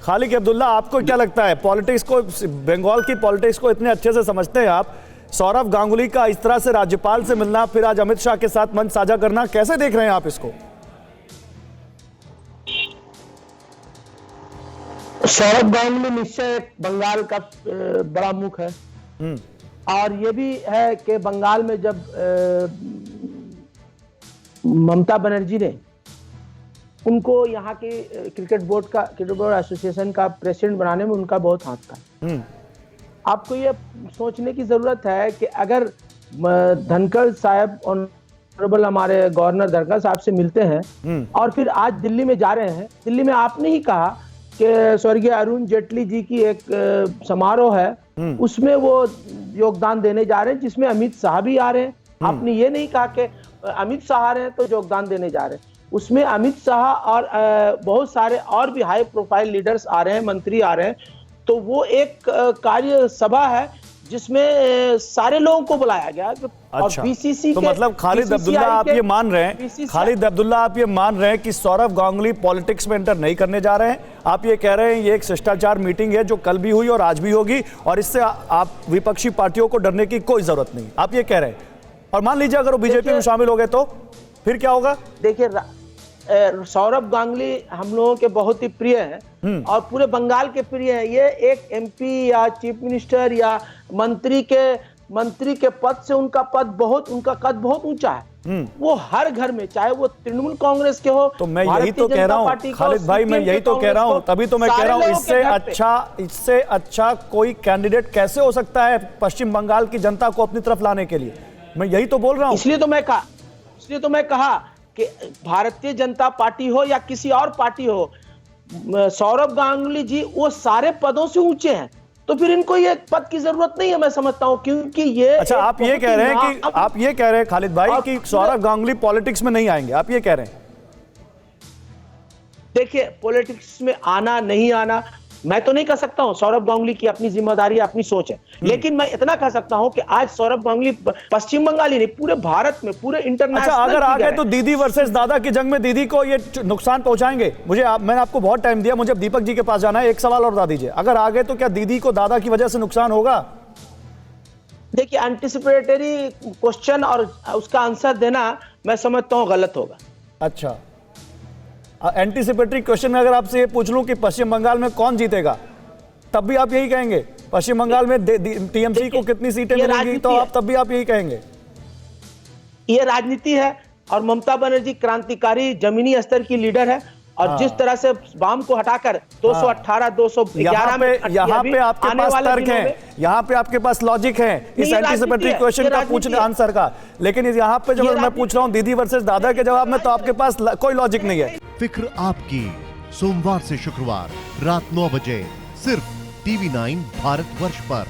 खालिद अब्दुल्ला, आपको क्या लगता है, पॉलिटिक्स को, बंगाल की पॉलिटिक्स को इतने अच्छे से समझते हैं आप, सौरभ गांगुली का इस तरह से राज्यपाल से मिलना, फिर आज अमित शाह के साथ मंच साझा करना, कैसे देख रहे हैं आप इसको? सौरभ गांगुली निश्चय एक बंगाल का बड़ा मुख है। और ये भी है कि बंगाल में जब ममता बनर्जी ने उनको यहाँ के क्रिकेट बोर्ड एसोसिएशन का प्रेसिडेंट बनाने में उनका बहुत हाथ था। आपको ये सोचने की जरूरत है कि अगर धनखड़ साहब ऑनरेबल हमारे गवर्नर धनखड़ साहब से मिलते हैं और फिर आज दिल्ली में जा रहे हैं, दिल्ली में आपने ही कहा कि स्वर्गीय अरुण जेटली जी की एक समारोह है, उसमें वो योगदान देने जा रहे हैं जिसमें अमित शाह भी आ रहे हैं। आपने ये नहीं कहा कि अमित शाह आ रहे हैं तो योगदान देने जा रहे हैं, उसमें अमित शाह और बहुत सारे और भी हाई प्रोफाइल लीडर्स आ रहे हैं, मंत्री आ रहे हैं। तो वो एक कार्य सभा है जिसमें सारे लोगों को बुलाया गया। अच्छा, तो मतलब खालिद अब्दुल्ला आप ये मान रहे हैं, खालिद अब्दुल्ला आप ये मान रहे हैं कि सौरभ गांगुली पॉलिटिक्स में एंटर नहीं करने जा रहे हैं। आप ये कह रहे हैं ये एक शिष्टाचार मीटिंग है जो कल भी हुई और आज भी होगी, और इससे आप विपक्षी पार्टियों को डरने की कोई जरूरत नहीं, आप ये कह रहे हैं। और मान लीजिए अगर वो बीजेपी में शामिल हो गए तो फिर क्या होगा? देखिए, सौरभ गांगुली हम लोगों के बहुत ही प्रिय हैं और पूरे बंगाल के प्रिय हैं। ये एक एमपी या चीफ मिनिस्टर या मंत्री के पद से उनका कद बहुत ऊंचा है। वो हर घर में, चाहे वो तृणमूल कांग्रेस के हो, तो मैं यही तो कह रहा हूँ खालिद भाई, मैं यही तो कह रहा हूँ, तभी तो मैं कह रहा हूँ इससे अच्छा कोई कैंडिडेट कैसे हो सकता है पश्चिम बंगाल की जनता को अपनी तरफ लाने के लिए? मैं यही तो बोल रहा हूँ। इसलिए तो मैं कहा कि भारतीय जनता पार्टी हो या किसी और पार्टी हो, सौरभ गांगुली जी वो सारे पदों से ऊंचे हैं, तो फिर इनको ये पद की जरूरत नहीं है, मैं समझता हूं। क्योंकि ये अच्छा, आप ये कह रहे हैं खालिद भाई कि सौरभ गांगुली पॉलिटिक्स में नहीं आएंगे, आप ये कह रहे हैं? देखिए, पॉलिटिक्स में आना नहीं आना मैं तो नहीं कह सकता हूं, सौरभ गांगुली की अपनी जिम्मेदारी, अपनी सोच है। लेकिन मैं इतना कह सकता हूं कि आज सौरभ गांगुली पश्चिम बंगाल ही नहीं, पूरे भारत में, पूरे इंटरनेशनल। अच्छा, अगर आ गए तो दीदी वर्सेस दादा की जंग में दीदी को ये नुकसान पहुंचाएंगे? मैंने आपको बहुत टाइम दिया, मुझे दीपक जी के पास जाना है, एक सवाल और बता दीजिए, अगर आ गए तो क्या दीदी को दादा की वजह से नुकसान होगा? देखिए, एंटिसिपेटरी क्वेश्चन और उसका आंसर देना मैं समझता हूं गलत होगा। अच्छा, एंटीसिपेटरी क्वेश्चन में अगर आपसे ये पूछ लूं कि पश्चिम बंगाल में कौन जीतेगा, तब भी आप यही कहेंगे? पश्चिम बंगाल में टीएमसी को कितनी सीटें मिलेंगी, तो आप तब भी आप यही कहेंगे? ये राजनीति है और ममता बनर्जी क्रांतिकारी जमीनी स्तर की लीडर है, और जिस तरह से वाम को हटाकर 218 211 में यहाँ पे आपके पास तर्क है, यहाँ पे आपके पास लॉजिक है इस एंटीसिपेटरी क्वेश्चन का पूछने आंसर का, लेकिन यहाँ पे जब मैं पूछ रहा हूँ दीदी वर्सेस दादा के जवाब में, तो आपके पास कोई लॉजिक नहीं है। फिक्र आपकी, सोमवार से शुक्रवार रात 9 बजे सिर्फ TV9 भारतवर्ष पर।